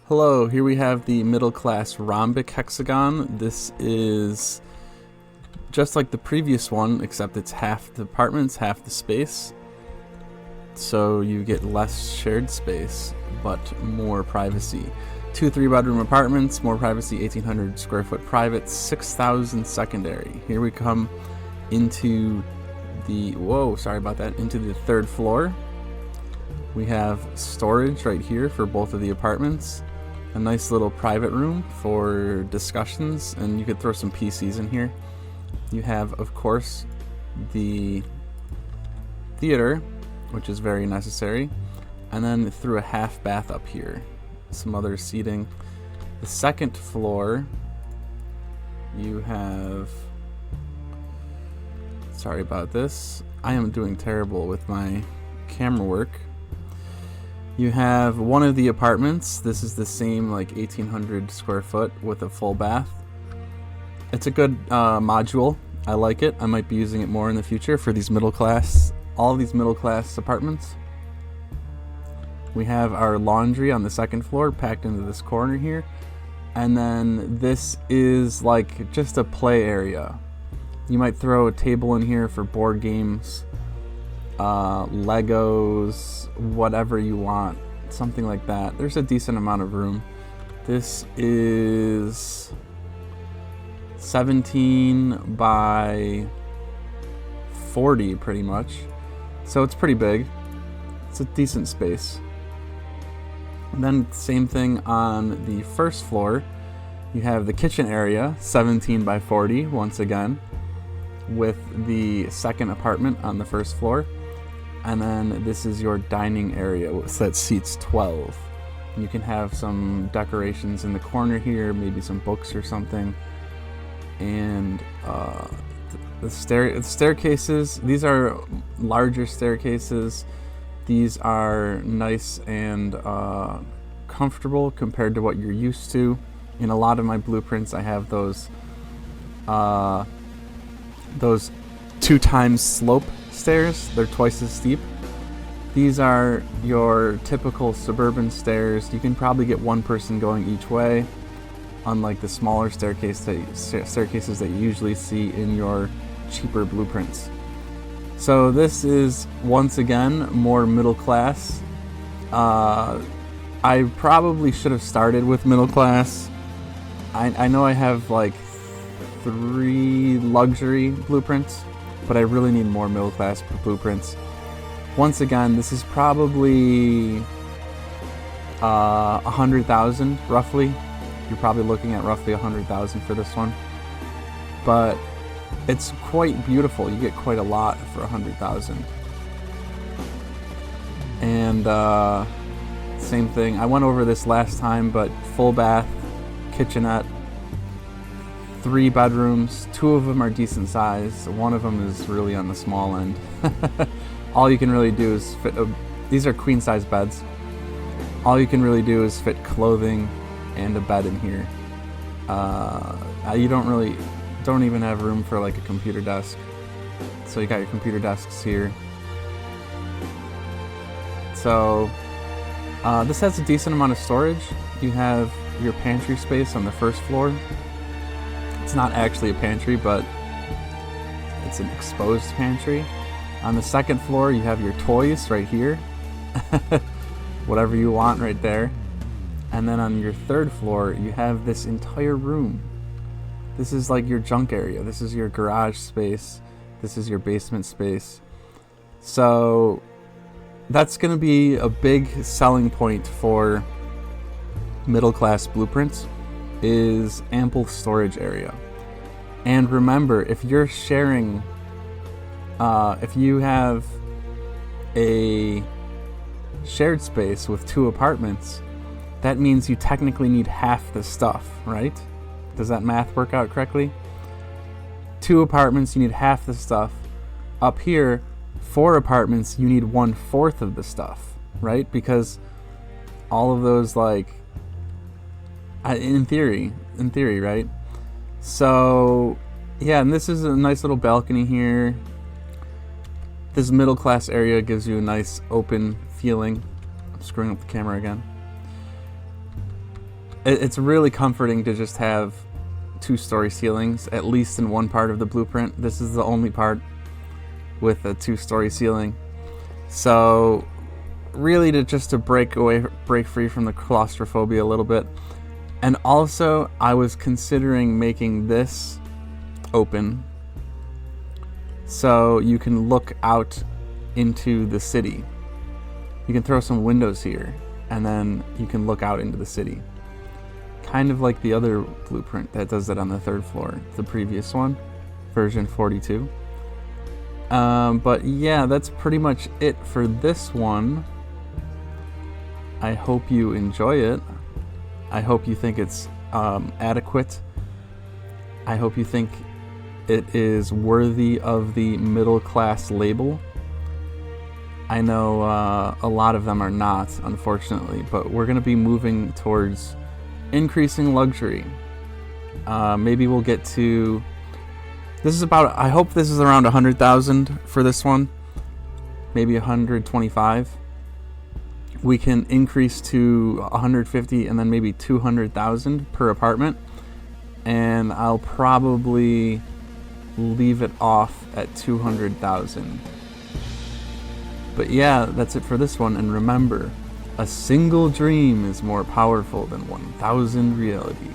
Hello, here we have the middle class rhombic hexagon. This is just like the previous one, except it's half the apartments, half the space. So you get less shared space, but more privacy. 2 3-bedroom apartments, more privacy, 1,800 square foot private, 6,000 secondary. Here we come into the, into the third floor. We have storage right here for both of the apartments. A nice little private room for discussions, and you could throw some PCs in here. You have, of course, the theater, which is very necessary, and then through a half bath up here. Some other seating. The second floor, you have... Sorry about this. I am doing terrible with my camera work. You have one of the apartments. This is the same, like 1,800 square foot with a full bath. It's a good module. I like it. I might be using it more in the future for these middle class, all these middle class apartments. We have our laundry on the second floor packed into this corner here. And then this is like just a play area. You might throw a table in here for board games, Legos, whatever you want, something like that. There's a decent amount of room. This is 17 by 40 pretty much, so it's pretty big. It's a decent space. And then same thing on the first floor. You have the kitchen area, 17 by 40 once again, with the second apartment on the first floor. And then this is your dining area that seats 12. You can have some decorations in the corner here, maybe some books or something. And the staircases, these are larger staircases. These are nice and comfortable compared to what you're used to. In a lot of my blueprints, I have those 2 times slope stairs. They're twice as steep. These are your typical suburban stairs. You can probably get one person going each way, unlike the smaller staircases that you usually see in your cheaper blueprints. So this is once again more middle class. I probably should have started with middle class. I know I have like 3 luxury blueprints, but I really need more middle class blueprints. Once again, this is probably 100,000 roughly. You're probably looking at roughly 100,000 for this one, but it's quite beautiful. You get quite a lot for 100,000. And same thing. I went over this last time, but full bath, kitchenette. 3 bedrooms, 2 of them are decent size, 1 of them is really on the small end. All you can really do is fit, these are queen size beds. All you can really do is fit clothing and a bed in here. You don't even have room for like a computer desk. So you got your computer desks here. So this has a decent amount of storage. You have your pantry space on the first floor. It's not actually a pantry, but it's an exposed pantry. On the second floor, you have your toys right here. Whatever you want right there. And then on your third floor, you have this entire room. This is like your junk area. This is your garage space. This is your basement space. So that's going to be a big selling point for middle class blueprints, is ample storage area. And remember, if you're sharing, if you have a shared space with 2 apartments, that means you technically need half the stuff, right? Does that math work out correctly? 2 apartments, you need half the stuff. Up here, 4 apartments, you need 1/4 of the stuff, right? Because all of those, like, in theory, right? So, yeah, and this is a nice little balcony here. This middle class area gives you a nice open feeling. I'm screwing up the camera again. it's really comforting to just have 2-story ceilings, at least in one part of the blueprint. This is the only part with a 2-story ceiling. So really to break free from the claustrophobia a little bit. And also I was considering making this open so you can look out into the city. You can throw some windows here and then you can look out into the city. Kind of like the other blueprint that does that on the 3rd floor, the previous one, version 42. But yeah, that's pretty much it for this one. I hope you enjoy it. I hope you think it's adequate. I hope you think it is worthy of the middle class label. I know a lot of them are not, unfortunately, but we're going to be moving towards increasing luxury. Maybe we'll get to... This is about... I hope this is around 100,000 for this one. Maybe 125. We can increase to 150 and then maybe 200,000 per apartment. And I'll probably leave it off at 200,000. But yeah, that's it for this one. And remember, a single dream is more powerful than 1,000 realities.